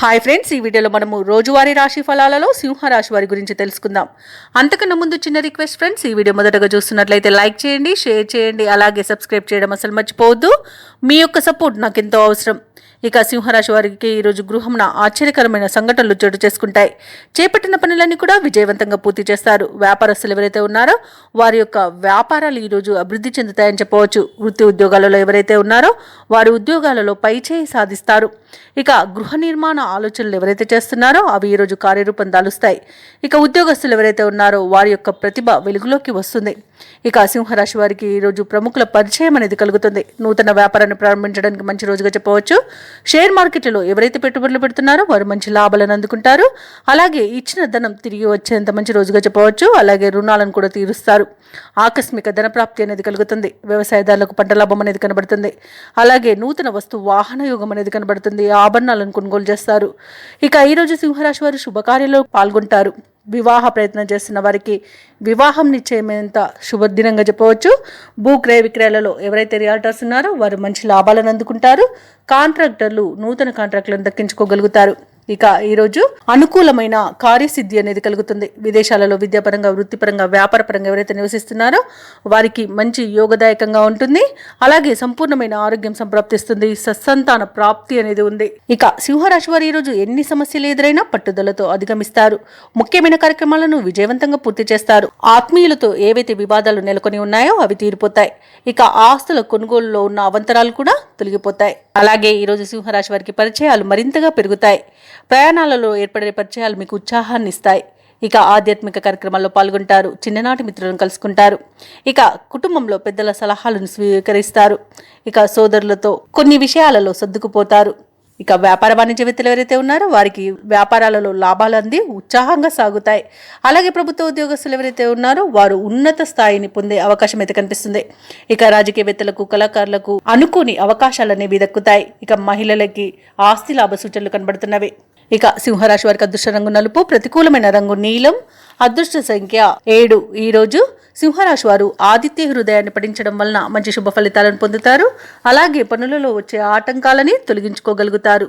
Hi friends, ఈ వీడియోలో మనము రోజువారీ రాశి ఫలాలలో సింహరాశి వారి గురించి తెలుసుకుందాం. అంతకన్నా ముందు చిన్న రిక్వెస్ట్ ఫ్రెండ్స్, ఈ వీడియో మొదటగా చూస్తున్నట్లయితే లైక్ చేయండి, షేర్ చేయండి, అలాగే సబ్స్క్రైబ్ చేయడం అసలు మర్చిపోవద్దు. మీ యొక్క సపోర్ట్ నాకు ఎంతో అవసరం. ఇక సింహరాశి వారికి ఈరోజు గృహంన ఆశ్చర్యకరమైన సంఘటనలు చోటు చేసుకుంటాయి. చేపట్టిన పనులన్నీ కూడా విజయవంతంగా పూర్తి చేస్తారు. వ్యాపారస్తులు ఎవరైతే ఉన్నారో వారి యొక్క వ్యాపారాలు ఈరోజు అభివృద్ధి చెందుతాయని చెప్పవచ్చు. వృత్తి ఉద్యోగాలలో ఎవరైతే ఉన్నారో వారి ఉద్యోగాలలో పైచేయి సాధిస్తారు. ఇక గృహ నిర్మాణ ఆలోచనలు ఎవరైతే చేస్తున్నారో అవి ఈరోజు కార్యరూపం దాలుస్తాయి. ఇక ఉద్యోగస్తులు ఎవరైతే ఉన్నారో వారి యొక్క ప్రతిభ వెలుగులోకి వస్తుంది. ఇక సింహరాశి వారికి ఈరోజు ప్రముఖుల పరిచయం అనేది కలుగుతుంది. నూతన వ్యాపారాన్ని ప్రారంభించడానికి మంచి రోజుగా చెప్పవచ్చు. షేర్ మార్కెట్లో ఎవరైతే పెట్టుబడులు పెడుతున్నారో వారు మంచి లాభాలను అందుకుంటారు. అలాగే ఇచ్చిన ధనం తిరిగి వచ్చేంత మంచి రోజుగా చెప్పవచ్చు. అలాగే రుణాలను కూడా తీరుస్తారు. ఆకస్మిక ధన ప్రాప్తి అనేది కలుగుతుంది. వ్యవసాయదారులకు పంట లాభం అనేది కనబడుతుంది. అలాగే నూతన వస్తు వాహన యోగం అనేది కనబడుతుంది. ఆభరణాలను కొనుగోలు చేస్తారు. ఇక ఈరోజు సింహరాశి వారు శుభకార్యాల్లో పాల్గొంటారు. వివాహ ప్రయత్నం చేస్తున్న వారికి వివాహం నిశ్చయమైనంత శుభదినంగా చెప్పవచ్చు. భూ క్రయ విక్రయాలలో ఎవరైతే రియాల్టర్స్ ఉన్నారో వారు మంచి లాభాలను అందుకుంటారు. కాంట్రాక్టర్లు నూతన కాంట్రాక్టులను దక్కించుకోగలుగుతారు. ఇక ఈరోజు అనుకూలమైన కార్యసిద్ధి అనేది కలుగుతుంది. విదేశాలలో విద్యాపరంగా, వృత్తిపరంగా, వ్యాపారపరంగా ఎవరైతే నివసిస్తున్నారో వారికి మంచి యోగదాయకంగా ఉంటుంది. అలాగే సంపూర్ణమైన ఆరోగ్యం సంప్రాప్తిస్తుంది. సత్సంతాన ప్రాప్తి అనేది ఉంది. ఇక సింహరాశి వారు ఈరోజు ఎన్ని సమస్యలు ఎదురైనా పట్టుదలతో అధిగమిస్తారు. ముఖ్యమైన కార్యక్రమాలను విజయవంతంగా పూర్తి చేస్తారు. ఆత్మీయులతో ఏవైతే వివాదాలు నెలకొని ఉన్నాయో అవి తీరిపోతాయి. ఇక ఆస్తుల కొనుగోలులో ఉన్న అవంతరాలు కూడా తొలగిపోతాయి. అలాగే ఈరోజు సింహరాశి వారికి పరిచయాలు మరింతగా పెరుగుతాయి. ప్రయాణాలలో ఏర్పడే పరిచయాలు మీకు ఉత్సాహాన్ని ఇస్తాయి. ఇక ఆధ్యాత్మిక కార్యక్రమాల్లో పాల్గొంటారు. చిన్ననాటి మిత్రులను కలుసుకుంటారు. ఇక కుటుంబంలో పెద్దల సలహాలను స్వీకరిస్తారు. ఇక సోదరులతో కొన్ని విషయాలలో సర్దుకుపోతారు. ఇక వ్యాపార వాణిజ్య వ్యక్తులు ఎవరైతే ఉన్నారో వారికి వ్యాపారాలలో లాభాలు అంది ఉత్సాహంగా సాగుతాయి. అలాగే ప్రభుత్వ ఉద్యోగస్తులు ఎవరైతే ఉన్నారో వారు ఉన్నత స్థాయిని పొందే అవకాశం అయితే కనిపిస్తుంది. ఇక రాజకీయవేత్తలకు, కళాకారులకు అనుకోని అవకాశాలు అనేవి దక్కుతాయి. ఇక మహిళలకి ఆస్తి లాభ సూచనలు కనబడుతున్నవి. ఇక సింహరాశి వారికి అదృష్ట రంగు నలుపు, ప్రతికూలమైన రంగు నీలం, అదృష్ట సంఖ్య 7. ఈరోజు సింహరాశి వారు ఆదిత్య హృదయాన్ని పఠించడం వలన మంచి శుభ ఫలితాలను పొందుతారు. అలాగే పనులలో వచ్చే ఆటంకాలని తొలగించుకోగలుగుతారు.